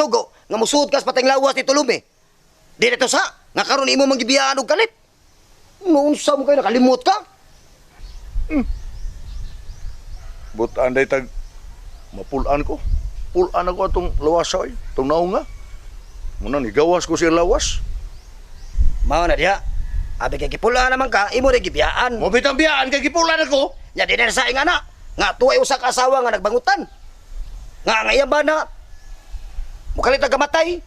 sugo nga musuod kas pateng lawas ni Tulumi. Di na to sa nga karon imo manggibiyaan og kalit. Noon sa mo kayo nakalimot ka? But anday tag mapulaan ko. Pulaan ako atong lawasa ay. Itong naong nga. Muna ni gawas ko siya lawas. Mao na diha. Abi kay gipula naman ka, imo rin gibiyaan. Mo bitang biyaan kay gipulaan ako. Nya di na sa ing anak. Nga tuway usa ka asawa nga nagbangutan. Nga ngayon ba na mukalit ka matay.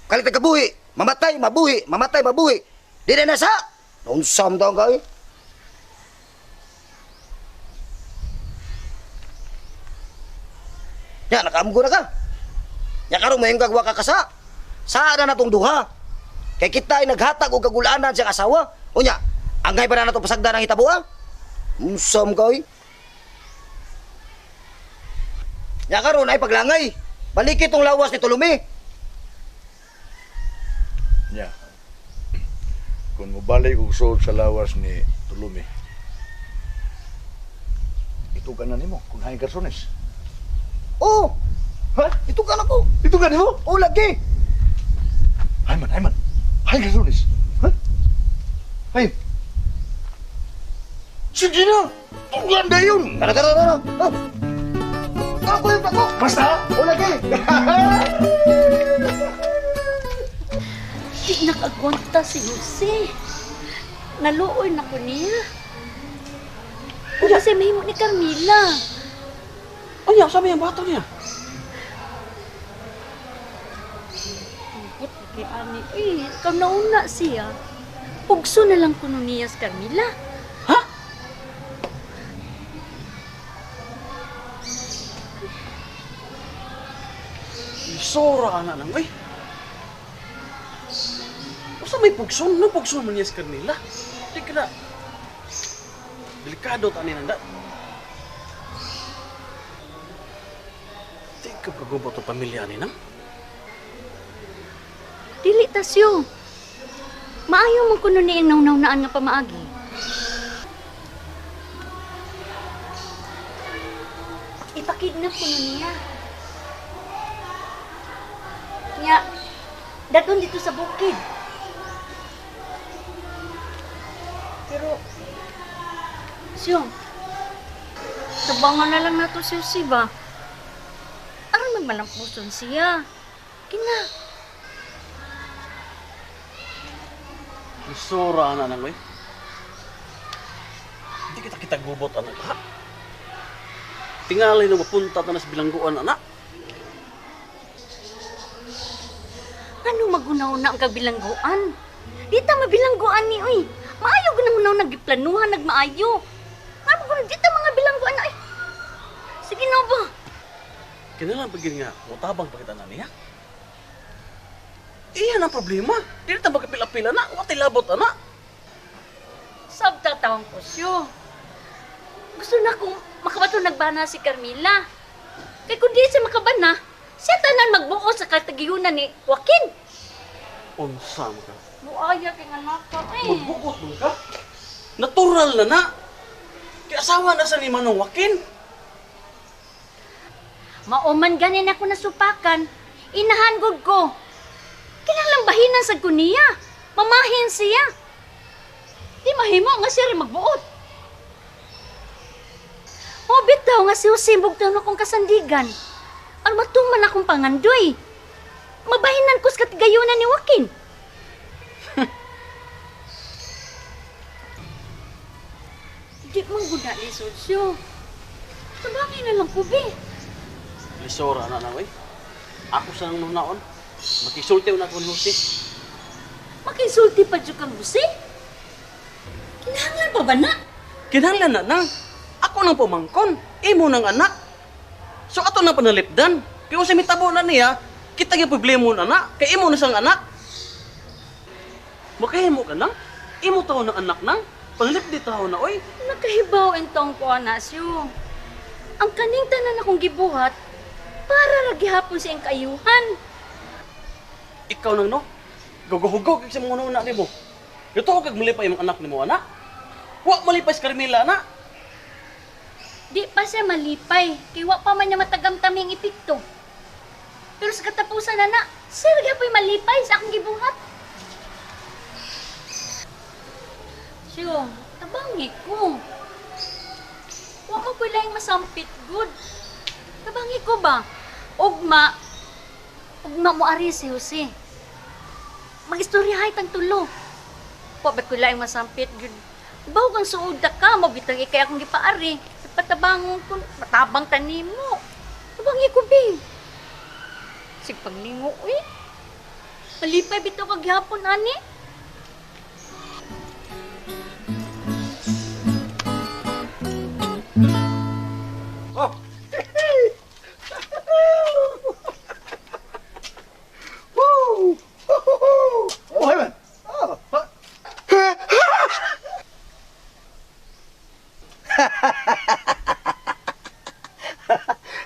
Kalit ka buhi. Mamatay, mabuhi. Mamatay, mabuhi. Di na sa. Unsam daw kay. Ya, nakaamgo na ka. Ya karon mayong gagwa ka kasa. Saan na natong duha? Kay kita ay naghatag og kagulanan sa asawa. Unya, angay pa na natong pasagdan ang hitabo ah. Unsam kay. Ya karon ay paglangay. Balik itong lawas ni Tulumi. Nya. Kung mubalik og suod sa lawas ni Tulumi. Ito ka na nimo kung hay garsones. Oh, Ha? ito ka na ko. Ito ka nimo? Oh, lagi. Hayman, hayman. Hay garsones. Ha? Hay. Sige na. Tuganda yun. Tara, tara, tara. Oh. Ako yung tako. Basta. Oh, lagi. Di nakagonta si Jose. Naluoy na ko niya. Kasi mahimo ni Carmila. Ano sabi yung bata niya? Ambot kay ani. Ikaw nauna siya. Pugso na lang kuno niya sa Carmila. Ha? Isora na nang, Basta may pugson, no pugson man niya sa kanila. Di ka na. Delikado ta ni nanda. Di ka pagubot ang pamilya ni nang. Dili tasyo. Maayo man kuno ni ang naunaan nga pamaagi. Ipakidnap kuno niya. Nya, daton dito sa bukid. Pero, Siyong, tabangan na lang nato siya siba. Aron magmalampuson siya. Kina. Isora na nang, Hindi kita gubot, anak, ha? Tingalay na mapunta ta na sa bilangguan, anak. Ano magunaw na ang kabilangguan? Di ta mabilangguan ni, uy. Maayo ganamunaw nagplanuhan, nagmaayo. Ano ko di ta mga bilangguan na, ay. Sige na ba? Kailangan pagin nga, mutabang pa kita na niya. Iyan ang problema. Di na tayo magkapila-pila na. Wati labot, anak. Sabtatawang ko siyo. Gusto na kong makabato nagbana si Carmila. Kaya kung di siya makabana, siya tanan magbuo sa katagiyunan ni Joaquin. Unsam ka. Buaya kay nga naka, Magbukot mo ka? Natural na na. Kaya asawa na sa ni Manong Joaquin. Mauman ganin ako nasupakan. Inahanggod ko. Kailangan bahinan sa kuniya. Mamahin siya. Di mahimo nga siya rin magbuot. Mabit daw nga siya simbog daw na kong kasandigan. Ang matuman akong pangandoy. Mabahinan ko sa katigayunan ni Joaquin. Di man guna ni Sosyo. Tabangin na lang ko, be. Lisora na na, Ako sa nang nunaon. Makisulti na ko ni Jose. Makinsulti pa dyan kang Jose? Kinahanglan pa ba na? Kinahanglan na nang. Ako nang pumangkon. Imo nang anak. So ato nang panalipdan. Kaya kung mitabo na niya, kita yung problema na na. Kaya imo na sang anak. Makahimo ka nang. Imo tao ng anak nang. Pangalip di tao na, oy. Nakahibaw entong ko, Anasyo. Ang kaning tanan akong gibuhat, para lagihapon sa iyang kaayuhan. Ikaw nang no. Gugahugog sa mga nuna ni mo. Ito ko kag malipay yung anak ni mo, anak. Wa malipay sa Carmela, anak. Di pa siya malipay, kay wa pa man niya matagamtam yung epekto. Pero sa katapusan na, sir, gapoy malipay sa akong gibuhat. Siyo, tabangi ko. Wa mo ko lang masampit good. Tabangi ko ba? Ugma mo ari si Jose. Magistoryahay tang tulo. Wa ba ko lang masampit good. Baw kang suuda ka, mabitang ikay akong gipaari. Patabangon ko, matabang tanim mo. Tabangi ko, be. Sigpaglingo, eh. Malipay bito kag gihapon, ani. Oh. Woo! Oh, hey man. Oh.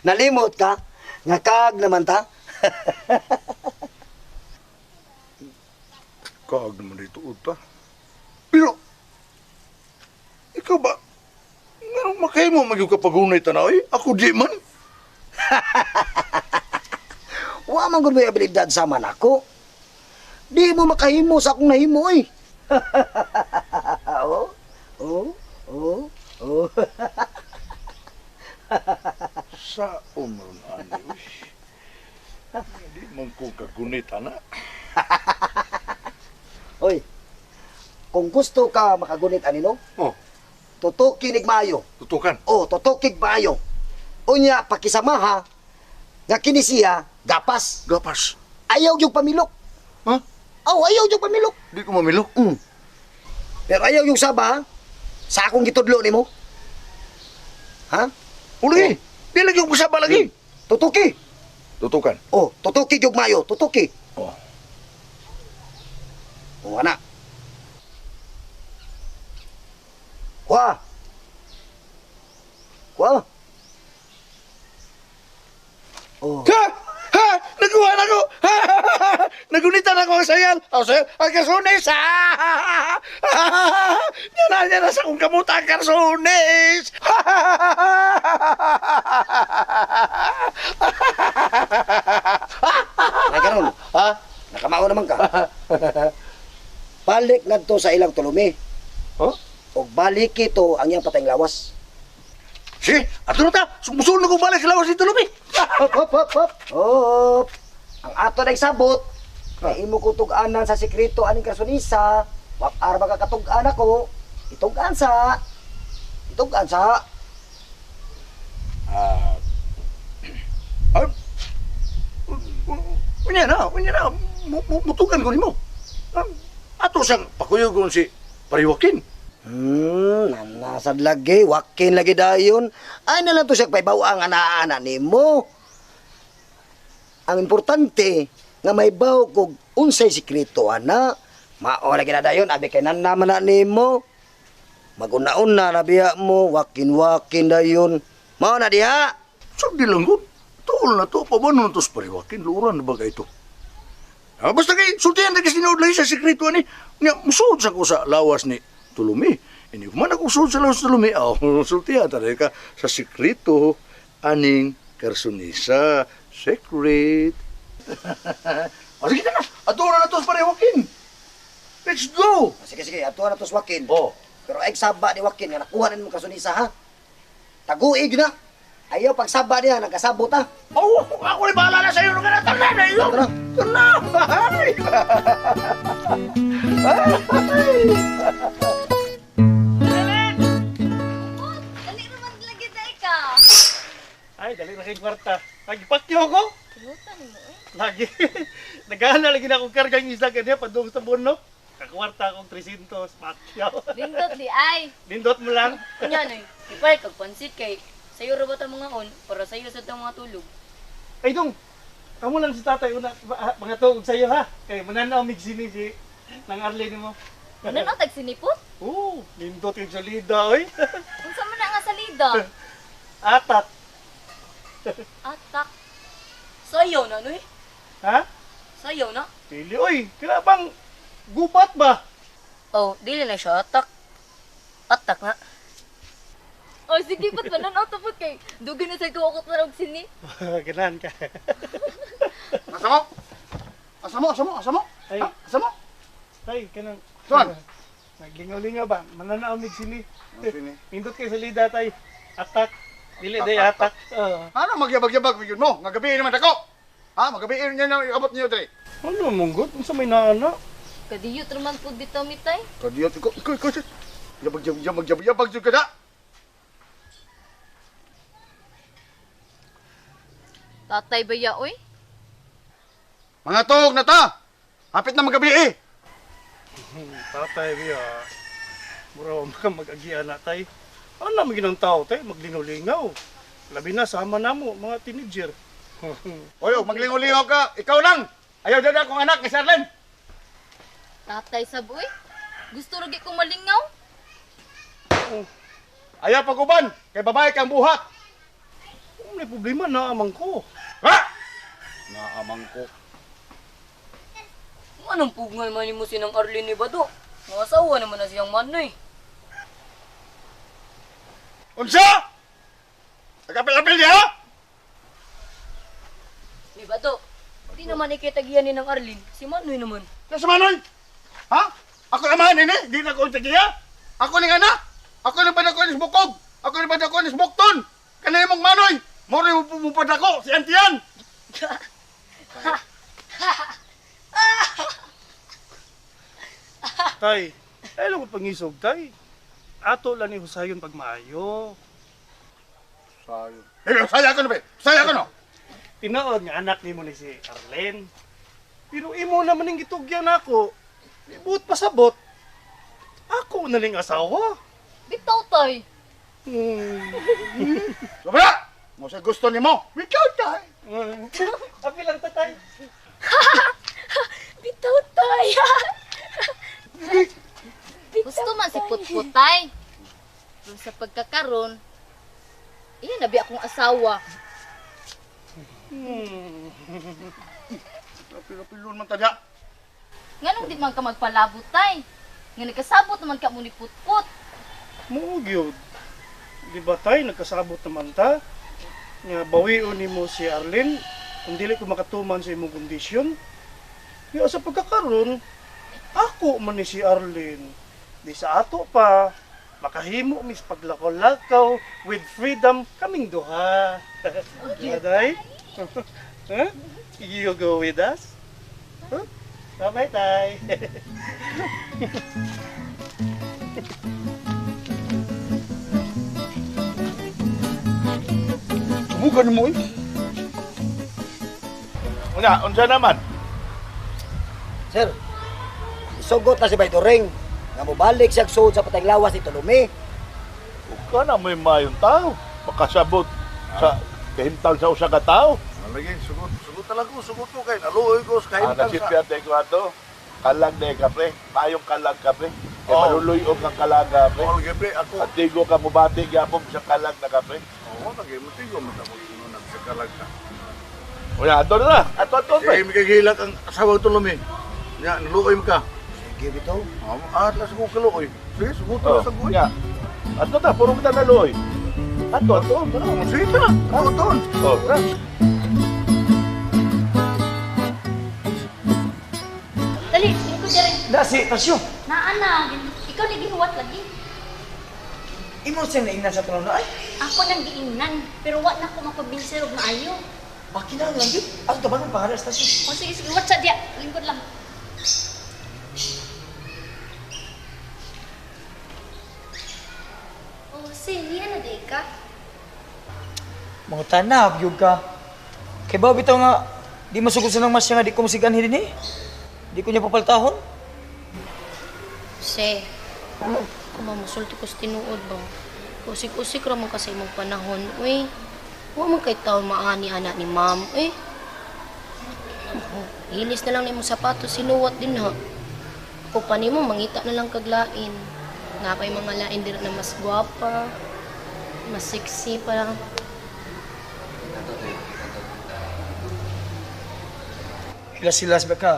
Nalimot ka? Nga kag naman ta? Kaag naman dito, Uta. Pero, ikaw ba, nga makay mo magyug kapagunay tanaw eh? Ako di man. Wa man gud may abilidad sa man ako. Di mo makahimo sa akong nahimo eh. oh, oh, oh, oh. Sa umron ani, uy. Di man ko kagunit, ana. Oy, kung gusto ka makagunit anino, Oh, tutukinig maayo. tutukan. Oh, tutukig maayo. Unya pakisamaha nga kini siya gapas. Gapas. Ayaw yung pamilok. Ha? Oh, ayaw yung pamilok. Di ko mamilok. Pero ayaw yung saba, ha? Sa akong gitudlo nimo. Ha? Uli, di lagi yung kusaba lagi. Tutuki. Tutukan. Oh, tutuki yung maayo, tutuki. Oh. Oh, anak. Wah. Wah. Oh. Ha! Ha! Nakuha na ko! Ha! Nagunitan ako ang sayal! Ang sayal! Ang karsones! Yan na sa kong kamuta ang karsones! Ay, karon. Ha? Nakamao naman ka. Balik na to sa ilang tulumi. Oh? O balik ito ang iyang patayng lawas. Sige, ato na ta! Sumusunod kong balik sa lawas dito, Lumi! Hop, hop, hop, hop. Hop. Ang ato na sabot, na imo ko tug-anan sa sekreto aning kasunisa, wak arba ka katug-an ako, itug-an sa. Itug-an sa. Unya na, mutukan ko ni mo. Ato sang pakuyugon si Pariwakin. Nasad lagi, wakin lagi dayon. Ay na lang to siya paibaw ang ana-ana nimo. Ang importante nga may baw kog unsay sekreto ana. Mao lagi na dayon abi kay nan naman na nimo. Maguna-una na biya mo, wakin-wakin dayon. Mao na diha. Sagdi lang ko. Tuol na to, pabanon to sa Pariwakin. Luran na ba ka ito? Basta kay, sultihan na kasi sinood lagi sa sekreto ni. Musuod sa ko sa lawas ni Tulumi. Ini kuman ako suod sa lawas ni Tulumi. Sultihan talaga ka sa sekreto aning karsonisa. Secret. Sige na. Ato na to sa Pariwakin. Let's go! Sige, sige, ato na to sa wakin. Oh. Pero ay saba ni wakin nga nakuha na mo kasunisa ha. Taguig na. Ayaw pagsaba niya, nagkasabot ha. Oh, ako ay bahala na sa iyo. Tara na iyo. Tara. Tara. Ay. Dali naman lagi dahil ka. Ay, dali na kay kwarta. Nagipakyo ako. Kinutan mo eh. Lagi. Nagana lagi na akong kargang isda kanya padung sa buno. Kakwarta akong 300 pakyaw. Lindot di ay. Lindot mo lang. Kunya no, ipay kag pansit kay sayo ra ba ta mga on para sayo sa tong mga tulog. Ay dong. Kamu lang si tatay una mga tuog sa iyo ha. Kay mananaw mig sini si nang Arlene mo. Ano na tag sinipot? Oh, lindot yung salida oy. Unsa man na nga salida? Atat. Atak. Sayo na no eh. Ha? Sayo na. Pili oy. Kaya bang gubat ba? Oh, dili na siya atak. Atak na. Oh, sige pat mananaw to pat kay dugay na sa ko ako tarog sini. Ganan ka. Asa mo? Asa mo? Asa mo? Asa mo? Ay. Ha? Asa mo? Tay, kanang... Saan? Naglingaw-lingaw ba? Mananaamig sini. Sini. Pindot kay salida, tay. Atak. Dili day atak. Ano magyabag-yabag bigyan mo? Nga gabi naman ako. Ha? Magabi niya na abot niyo dre. Ano monggot? Unsa may naana? Kadiyot raman pud bitaw mitay. Kadiyot ko. Ikaw. Yabag-yabag jud kada. Tatay baya oy. Mga tuog na ta. Hapit na magabi eh. Tatay, biya. Mura ka mag-agian na, tay. Ano naman ginang tao, tay? Maglinaw-lingaw. Labi na, sama na mo, mga teenager. Oy, maglingaw-lingaw ka. Ikaw lang. Ayaw dyan akong anak ni Sherlyn. Tatay saboy. Gusto ra gyud ko malingaw. Ayaw paguban. Kay babae kang buhat. Kung may problema, naamang ko. Ha? Naamang ko. Anong pugngay man mo sinang Arlene ni Bado? Mga asawa naman na siyang manoy. Unsa? Nagapil-apil niya? Ni Bado, di naman ikitagiyan ni ng Arlene. Si Manoy naman. Nasa manoy? Ha? Ako naman ini? Di na ko tagiya? Ako ni anak? Ako ni padako ni bukog? Ako ni padako ni bukton? Kanay mong manoy? Mori mo padako si Antian? Tay, alam ko pangisog, tay. Ato lang ni Husayon pag maayo. Sayo. Eh, saya ko na ba? Saya ko no? Tinood nga anak ni mo ni si Arlen. Pero imo naman yung gitugyan ako. Buot pasabot. Ako na ning asawa. Bitaw tay. Sobra! Mo sa gusto ni mo. Ikaw tay. Api lang tatay. Bitaw tay. Gusto man si Putputay. Kung sa pagkakaroon, nabi akong asawa. Pilon man tadya. Nga di man ka magpalabot tay. Nga nagkasabot naman ka mo ni Putput. Mugyod. Di ba tay, nagkasabot naman ta? Nga bawion ni mo si Arlen. Kung dili ko makatuman sa imong kondisyon. Nga sa pagkakaroon, ako man ni si Arlen. Di sa ato pa, makahimo mis paglakaw-lakaw with freedom kaming duha. Aday? Huh? You go with us? Huh? Bye-bye, tay. Subukan mo eh. Unsa naman? Sir, isugot na si Baytoring. Nga mo balik siya suod sa patay lawas ni Tulumi. Ka na may mayong tao. Makasabot sa kahimtang sa usa ka tao. Lagi sugot talaga sugot ko kay naluoy ko sa kahimtang sa. Nasipyat ko ato. Kalag na kapre. Mayong kalag kapre. Kaya Oo. maluloy o kang kalag kapre. All gabi ako. At tigo ka mubati gyapon sa kalag na kapre. Oo, lagi mo tigo mo ta mo nagsakalag ka. Unya ato na. Ato Sige, may kagilak ang asawang tulumi. Nya, naluoy mo ka. Sige, bitaw. Atlas ko kaluoy. Sige, sugot Oh, na sa buhay. ya. Ato ta puro kita naluoy. Ato. Sige na, tuton. Oh, ra. Dali, tingko diri. Nasi, tasyo. Naana, ikaw ni gihuwat lagi. Imo siya na ina sa tulong na ay. Ako nang giingnan, pero wa na ko mapabinsir og maayo. Baki na lang yun. Ang taban ng pangalan sa tasyo. O sige, wat sa dia. Lingkod lang. Oh, Sally, ano di ka? Mga tanap, yun ka. Kaya ba bitaw nga, di masugod sa nang masya nga di ko musigan din eh. Di ko niya papaltahon. Se, kung mamusulti ko sa tinuod ba? Usik-usik ramang kasi imong panahon, uy. Huwag man kay taon maani anak ni ma'am, uy. Ilis na lang ni mong sapatos, sinuwat din ha. Ako pa ni mo, mangita na lang kaglain. Nga kay mga lain din na mas gwapa, mas sexy pa lang. Hilas-hilas ba ka?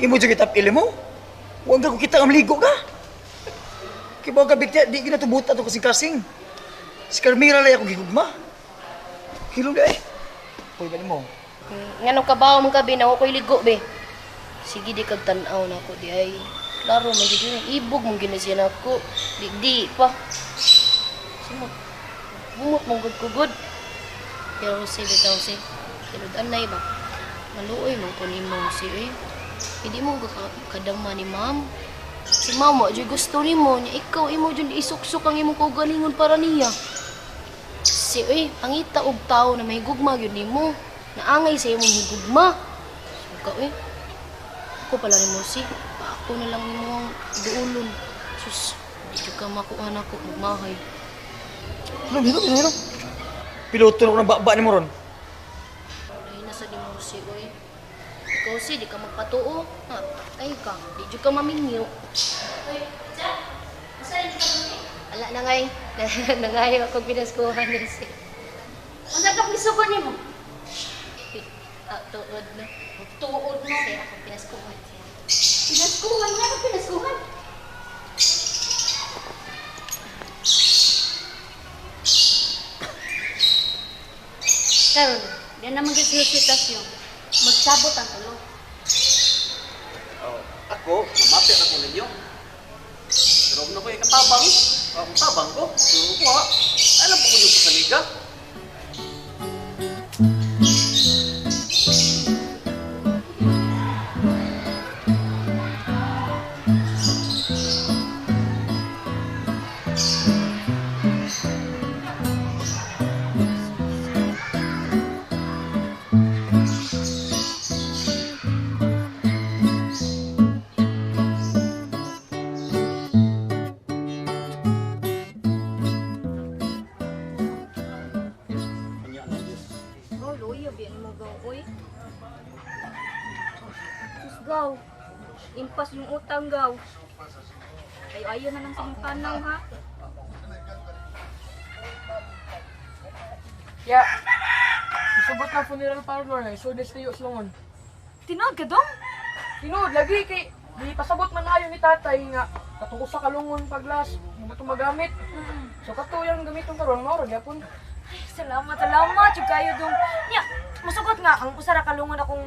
Imo dyan kitap ili mo? Huwag ka ko kita ang ligo ka. Kaya ba kabit di ginatubot ato kasing-kasing. Si Carmira lang ako gigugma. Hilong di ay. Uy, bali mo. Ngano ka ba mong gabi na ako ko'y ligo, be? Sige, di kag tanaw na ako, di ay. Klaro, man gid yun. Ibog mong ginasiyan ako. Di pa. Sumot. Bumot mong gud-kugod. Pero si bitaw si. Pero anay ba? Maluoy mong po ni mo si, eh. Hindi mo kadama ni ma'am. Si mama, dyan gusto ni mo. Nya ikaw, imo dyan isuksok ang imong kaugalingon para niya. Si, pangita og tao na may gugma yun ni mo. Naangay sa imong higugma. Suka, Ako pala ni mo si. Ako na lang imong duulon. Sus, di ka makuha na ako magmahay. Hilong. Piloto na ko ng baba ni mo ron. Ay, nasa di mo si, Ikaw si, di ka magpatuo. Ha, tayo ka. Di ka maminyo. Ala na ngay. Nangayo ako pinaskuhan niya si. Ang nagkapisugod niyo mo? Tuod na. Tuod mo. Kaya ako pinaskuhan siya. Pinaskuhan niya. Ano pinaskuhan? Karon, di naman kasi resitasyon. Magsabot ang ulo. Ako, mamapit ako ninyo. Pero na ko yung katabang. Ang tabang ko. Pero ko ha. Alam po ko yung kasaliga. Gaw, impas yung utang gaw. Ayaw na lang sa mong kanaw ha. Ya, isabot na funeral parlor na, so tayo silungon. Tinood ka dong? Tinood, lagi kay, di pasabot man ayon ni tatay nga, katungkol sa kalungon paglas, mo ito magamit. So katuyang gamiton karon mao ra gyapon. Salamat. Yung kayo dong. Nya, masugot nga, ang usara kalungon akong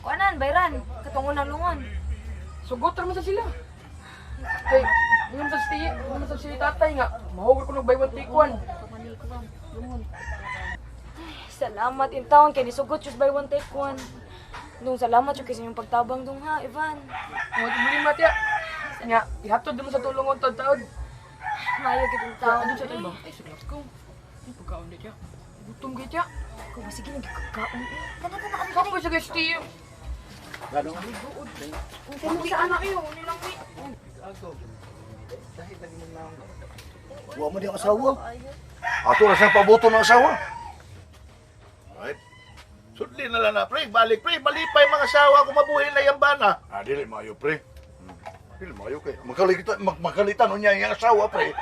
kuanan, bayran, katungon ng lungon. Sugot ra man sa sila. Kay, ngayon sa si tatay nga, mahugol ko ng buy one take one. Salamat in town, kay nisugot yung buy one take one. Dong, salamat yung kasi yung pagtabang dong ha, Ivan. Mo problema tiya. Nya, ihatod mo sa tulungon taon. Mayo kitong tao. Ano sa tayo ba? Ay, sulat ko. Ay, pagkaon di tiya. Gutom gay tiya. Kung sige nagkakaon eh. Tana, Kapoy sa guys tiyo. Hindi ka anak iyo, nilang ni. Huwag mo di ang asawa. Ato na siyang pabuto ng asawa. Right? Sudli na lang na, pre. Balik, pre. Malipay mga asawa kung mabuhay na yung bana. Dili mayo, pre. Dili mayo kay. Makalitan niya yung asawa, pre.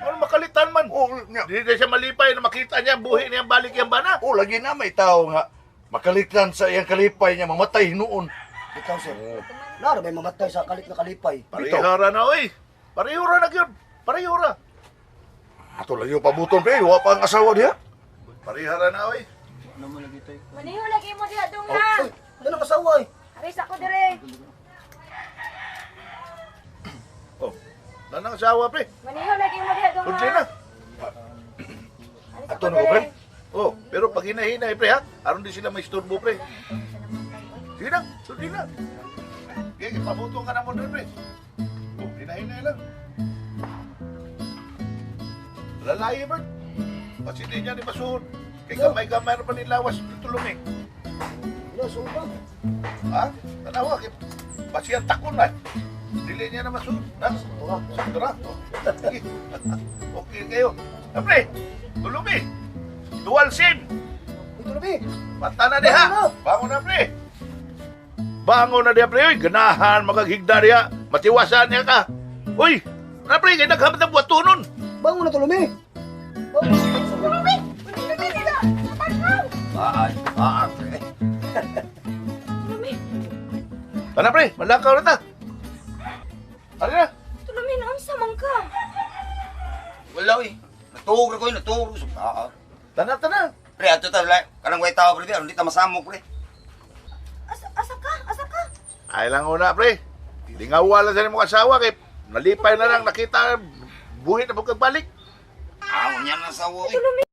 Ano makalitan man? Nya. Hindi na siya malipay na makita niya buhay niya balik yung bana. Lagi na may tao nga makalitan sa iyang kalipay niya mamatay noon. Ikaw, sir. Nara may mamatay sa kalit na kalipay. Parihara na, oy. Parihura na yun. Parihura. Ato lang yung pabuton, pre. Wa pa ang asawa niya. Parihara na, oy. Maniho lagi mo diha dong ha. Ano ang asawa eh? Aris ako dire. Oh, nanang asawa, pre. Maniho lagi mo diha dong Sudli ha. na. Aris Ato ako na ko, pre. dire. Oh, pero pag hinahinay, pre, ha? Aron din sila may istorbo, pre. Sige na, sudli na. Okay, ipabutong ka na mo doon, pre. Oh, hinahinay lang. Lalaki, Bert. Pasindi niya ni Masuhod. Kay gamay-gamay na pa nilawas ng tulungin. Nasubang. Ha? Tanawa, kay pasiyang takon na. Dili niya na Masuhod. Ha? Sandra. Okay kayo. Pre, tulungi. Dual SIM. Ito na, Bi. Mata na diha. Bangon na, pre. Bangon na diha, pre. Uy, ganahan, magagigda diha. Matiwasan niya ka. Uy, na, pre, kaya naghamat ng buwat tunon. Bangon na, Tulumi. Tulumi! Tulumi nila! Pre. Ano, pre? Malakaw na ta. Ano na? Tulumi na, ang samang ka. Wala eh. Natugro ko yun, natugro. Tanan. Pre, ato ta, kanang way tao, pre, hindi ta masamok, pre. Asa ka? Ay lang una, pre. Lingawa lang sa mong asawa kay nalipay na lang nakita buhi na pagkagbalik. Aw, niya na sa wo, eh.